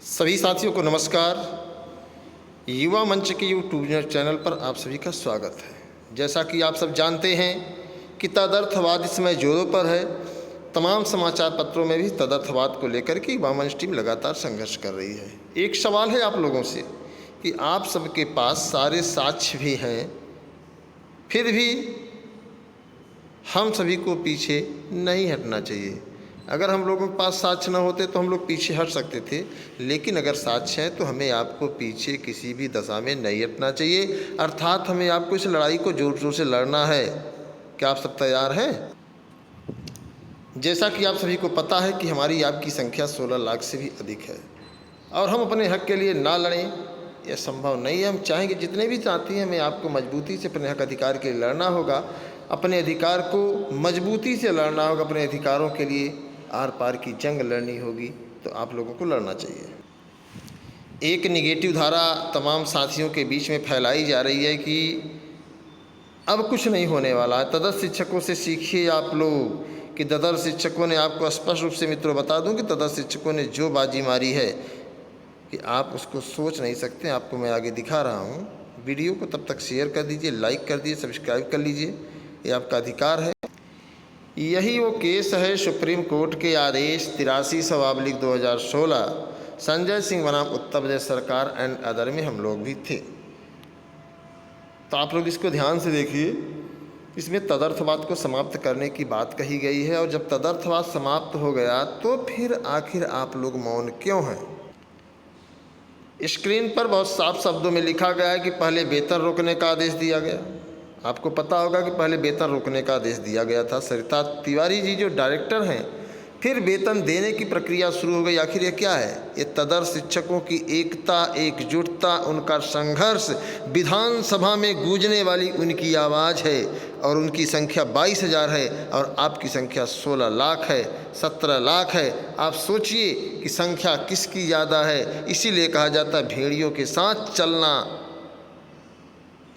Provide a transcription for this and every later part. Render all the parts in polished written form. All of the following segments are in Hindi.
सभी साथियों को नमस्कार। युवा मंच के यूट्यूब चैनल पर आप सभी का स्वागत है। जैसा कि आप सब जानते हैं कि तदर्थवाद इस समय जोरों पर है। तमाम समाचार पत्रों में भी तदर्थवाद को लेकर के युवा मंच टीम लगातार संघर्ष कर रही है। एक सवाल है आप लोगों से कि आप सबके पास सारे साक्ष्य भी हैं, फिर भी हम सभी को पीछे नहीं हटना चाहिए। अगर हम लोगों के पास साक्ष्य न होते तो हम लोग पीछे हट सकते थे, लेकिन अगर साक्ष्य है तो हमें आपको पीछे किसी भी दशा में नहीं हटना चाहिए। अर्थात हमें आपको इस लड़ाई को जोर जोर से लड़ना है। क्या आप सब तैयार हैं? जैसा कि आप सभी को पता है कि हमारी आपकी संख्या 16 लाख से भी अधिक है और हम अपने हक के लिए ना लड़ें यह संभव नहीं है। हम चाहेंगे जितने भी चाहती हैं, हमें आपको मजबूती से अपने हक अधिकार के लिए लड़ना होगा। अपने अधिकार को मजबूती से लड़ना होगा। अपने अधिकारों के लिए आर पार की जंग लड़नी होगी, तो आप लोगों को लड़ना चाहिए। एक निगेटिव धारा तमाम साथियों के बीच में फैलाई जा रही है कि अब कुछ नहीं होने वाला है। तदर्थ शिक्षकों से सीखिए आप लोग कि तदर्थ शिक्षकों ने आपको स्पष्ट रूप से मित्रों बता दूं कि तदर्थ शिक्षकों ने जो बाजी मारी है कि आप उसको सोच नहीं सकते। आपको मैं आगे दिखा रहा हूँ। वीडियो को तब तक शेयर कर दीजिए, लाइक कर दीजिए, सब्सक्राइब कर लीजिए, ये आपका अधिकार है। यही वो केस है सुप्रीम कोर्ट के आदेश 83/2016 संजय सिंह बनाम उत्तर प्रदेश सरकार एंड अदर में हम लोग भी थे। तो आप लोग इसको ध्यान से देखिए। इसमें तदर्थवाद को समाप्त करने की बात कही गई है और जब तदर्थवाद समाप्त हो गया तो फिर आखिर आप लोग मौन क्यों हैं? स्क्रीन पर बहुत साफ शब्दों में लिखा गया है कि पहले वेतन रोकने का आदेश दिया गया। आपको पता होगा कि पहले वेतन रोकने का आदेश दिया गया था। सरिता तिवारी जी जो डायरेक्टर हैं, फिर वेतन देने की प्रक्रिया शुरू हो गई। आखिर ये क्या है? ये तदर्थ शिक्षकों की एकता, एकजुटता, उनका संघर्ष, विधानसभा में गूंजने वाली उनकी आवाज़ है और उनकी संख्या 22,000 है और आपकी संख्या 16 लाख है, 17 लाख है। आप सोचिए कि संख्या किसकी ज़्यादा है। इसीलिए कहा जाता है भेड़ियों के साथ चलना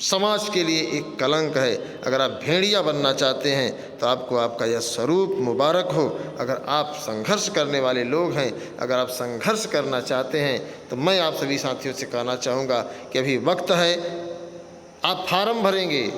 समाज के लिए एक कलंक है। अगर आप भेड़िया बनना चाहते हैं तो आपको आपका यह स्वरूप मुबारक हो। अगर आप संघर्ष करने वाले लोग हैं, अगर आप संघर्ष करना चाहते हैं, तो मैं आप सभी साथियों से कहना चाहूँगा कि अभी वक्त है। आप फार्म भरेंगे,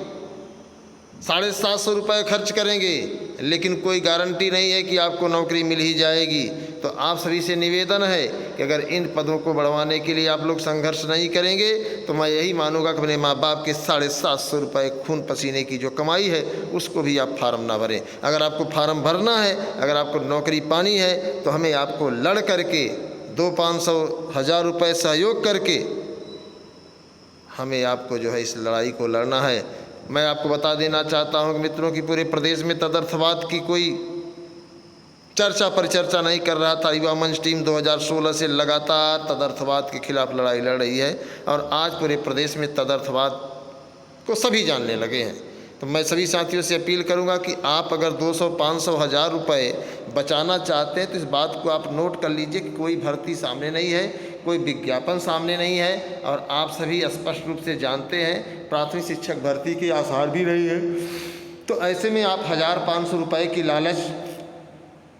750 रुपये खर्च करेंगे, लेकिन कोई गारंटी नहीं है कि आपको नौकरी मिल ही जाएगी। तो आप सभी से निवेदन है कि अगर इन पदों को बढ़वाने के लिए आप लोग संघर्ष नहीं करेंगे तो मैं यही मानूंगा कि अपने माँ बाप के 750 रुपये खून पसीने की जो कमाई है उसको भी आप फार्म ना भरें। अगर आपको फार्म भरना है, अगर आपको नौकरी पानी है, तो हमें आपको लड़ करके 200-500-1000 रुपये सहयोग करके हमें आपको जो है इस लड़ाई को लड़ना है। मैं आपको बता देना चाहता हूं कि मित्रों की पूरे प्रदेश में तदर्थवाद की कोई चर्चा परिचर्चा नहीं कर रहा था। युवा मंच टीम 2016 से लगातार तदर्थवाद के खिलाफ लड़ाई लड़ रही है और आज पूरे प्रदेश में तदर्थवाद को सभी जानने लगे हैं। तो मैं सभी साथियों से अपील करूंगा कि आप अगर 200, 500, 1000 रुपये बचाना चाहते हैं तो इस बात को आप नोट कर लीजिए कि कोई भर्ती सामने नहीं है, कोई विज्ञापन सामने नहीं है और आप सभी स्पष्ट रूप से जानते हैं प्राथमिक शिक्षक भर्ती के आसार भी नहीं है। तो ऐसे में आप 1000-500 रुपये की लालच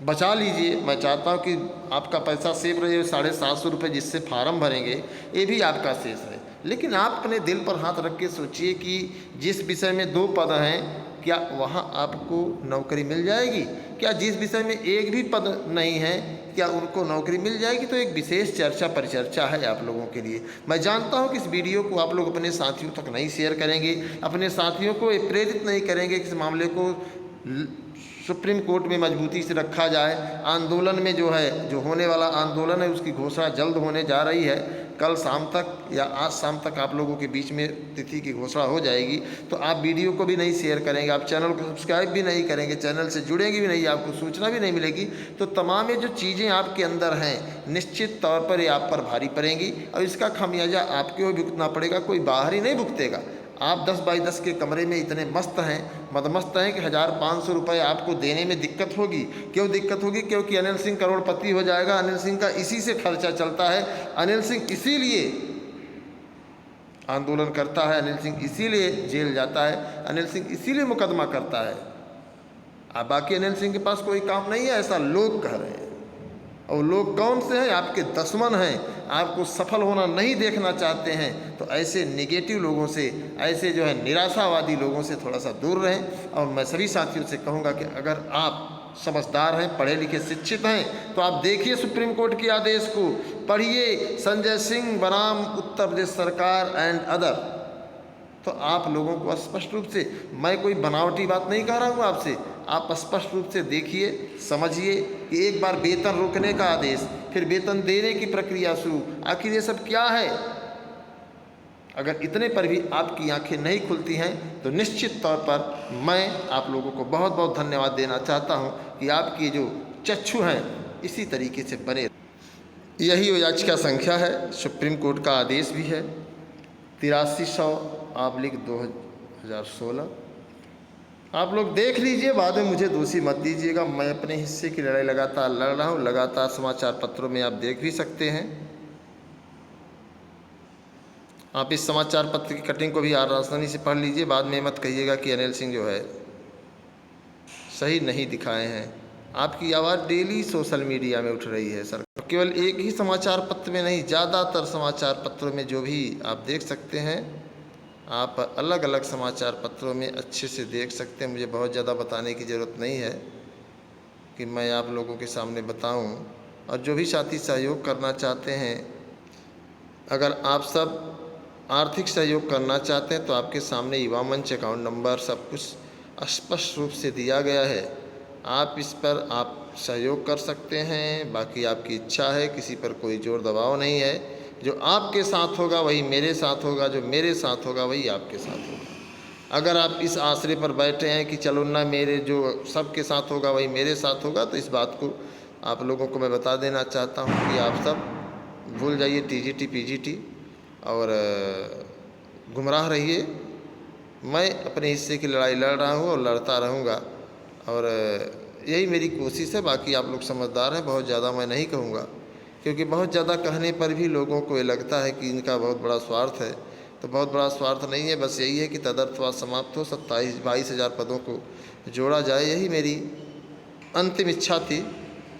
बचा लीजिए। मैं चाहता हूं कि आपका पैसा सेव रहे। 750 रुपये जिससे फार्म भरेंगे ये भी आपका शेष है। लेकिन आप अपने दिल पर हाथ रख के सोचिए कि जिस विषय में 2 पद हैं, क्या वहाँ आपको नौकरी मिल जाएगी? क्या जिस विषय में एक भी पद नहीं है, क्या उनको नौकरी मिल जाएगी? तो एक विशेष चर्चा परिचर्चा है आप लोगों के लिए। मैं जानता हूं कि इस वीडियो को आप लोग अपने साथियों तक नहीं शेयर करेंगे, अपने साथियों को प्रेरित नहीं करेंगे कि इस मामले को सुप्रीम कोर्ट में मजबूती से रखा जाए। आंदोलन में जो है, जो होने वाला आंदोलन है उसकी घोषणा जल्द होने जा रही है। कल शाम तक या आज शाम तक आप लोगों के बीच में तिथि की घोषणा हो जाएगी। तो आप वीडियो को भी नहीं शेयर करेंगे, आप चैनल को सब्सक्राइब भी नहीं करेंगे, चैनल से जुड़ेंगे भी नहीं, आपको सूचना भी नहीं मिलेगी। तो तमाम ये जो चीज़ें आपके अंदर हैं निश्चित तौर पर ये आप पर भारी पड़ेंगी और इसका खामियाजा आपको ही भुगतना पड़ेगा। कोई बाहर ही नहीं भुगतेगा। आप 10 बाई 10 के कमरे में इतने मस्त हैं, मदमस्त हैं कि 1500 रुपये आपको देने में दिक्कत होगी। क्यों दिक्कत होगी? क्योंकि अनिल सिंह करोड़पति हो जाएगा। अनिल सिंह का इसी से खर्चा चलता है। अनिल सिंह इसीलिए आंदोलन करता है, अनिल सिंह इसीलिए जेल जाता है, अनिल सिंह इसीलिए मुकदमा करता है। बाकी अनिल सिंह के पास कोई काम नहीं है, ऐसा लोग कह रहे हैं। और लोग कौन से हैं? आपके दुश्मन हैं, आपको सफल होना नहीं देखना चाहते हैं। तो ऐसे नेगेटिव लोगों से, ऐसे जो है निराशावादी लोगों से थोड़ा सा दूर रहें। और मैं सभी साथियों से कहूँगा कि अगर आप समझदार हैं, पढ़े लिखे शिक्षित हैं, तो आप देखिए सुप्रीम कोर्ट के आदेश को, पढ़िए संजय सिंह बनाम उत्तर प्रदेश सरकार एंड अदर। तो आप लोगों को स्पष्ट रूप से, मैं कोई बनावटी बात नहीं कह रहा हूँ आपसे, आप स्पष्ट रूप से देखिए, समझिए कि एक बार वेतन रोकने का आदेश, फिर वेतन देने की प्रक्रिया शुरू, आखिर ये सब क्या है? अगर इतने पर भी आपकी आंखें नहीं खुलती हैं तो निश्चित तौर पर मैं आप लोगों को बहुत बहुत धन्यवाद देना चाहता हूं कि आपके जो चक्षु हैं इसी तरीके से बने। यही याचिका संख्या है, सुप्रीम कोर्ट का आदेश भी है 8300/2016। आप लोग देख लीजिए, बाद में मुझे दोषी मत दीजिएगा। मैं अपने हिस्से की लड़ाई लगातार लड़ रहा हूँ, लगातार समाचार पत्रों में आप देख भी सकते हैं। आप इस समाचार पत्र की कटिंग को भी आसानी से पढ़ लीजिए, बाद में मत कहिएगा कि अनिल सिंह जो है सही नहीं दिखाए हैं। आपकी आवाज़ डेली सोशल मीडिया में उठ रही है सर, केवल एक ही समाचार पत्र में नहीं, ज़्यादातर समाचार पत्रों में जो भी आप देख सकते हैं, आप अलग अलग समाचार पत्रों में अच्छे से देख सकते हैं। मुझे बहुत ज़्यादा बताने की ज़रूरत नहीं है कि मैं आप लोगों के सामने बताऊं। और जो भी साथी सहयोग करना चाहते हैं, अगर आप सब आर्थिक सहयोग करना चाहते हैं तो आपके सामने युवा मंच अकाउंट नंबर सब कुछ स्पष्ट रूप से दिया गया है। आप इस पर आप सहयोग कर सकते हैं, बाकी आपकी इच्छा है, किसी पर कोई जोर दबाव नहीं है। जो आपके साथ होगा वही मेरे साथ होगा, जो मेरे साथ होगा वही आपके साथ होगा। अगर आप इस आश्रय पर बैठे हैं कि चलो ना मेरे जो सबके साथ होगा वही मेरे साथ होगा, तो इस बात को आप लोगों को मैं बता देना चाहता हूँ कि आप सब भूल जाइए टीजीटी पीजीटी और गुमराह रहिए। मैं अपने हिस्से की लड़ाई लड़ रहा हूँ और लड़ता रहूँगा, और यही मेरी कोशिश है। बाकी आप लोग समझदार हैं, बहुत ज़्यादा मैं नहीं कहूँगा, क्योंकि बहुत ज़्यादा कहने पर भी लोगों को ये लगता है कि इनका बहुत बड़ा स्वार्थ है। तो बहुत बड़ा स्वार्थ नहीं है, बस यही है कि तदर्थवाद समाप्त हो, 27-22 हज़ार पदों को जोड़ा जाए, यही मेरी अंतिम इच्छा थी।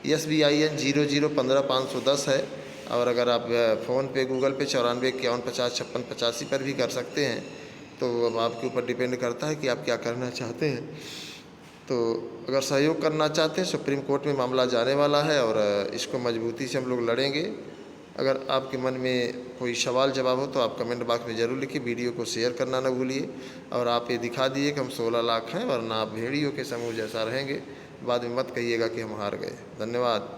SBIN 0015-510 है। और अगर आप फ़ोन पे, गूगल पे 9451505685 पर भी कर सकते हैं। तो अब आपके ऊपर डिपेंड करता है कि आप क्या करना चाहते हैं। तो अगर सहयोग करना चाहते हैं, सुप्रीम कोर्ट में मामला जाने वाला है और इसको मजबूती से हम लोग लड़ेंगे। अगर आपके मन में कोई सवाल जवाब हो तो आप कमेंट बॉक्स में ज़रूर लिखिए, वीडियो को शेयर करना न भूलिए। और आप ये दिखा दीजिए कि हम 16 लाख हैं, वरना आप भेड़ियों के समूह जैसा रहेंगे। बाद में मत कहिएगा कि हम हार गए। धन्यवाद।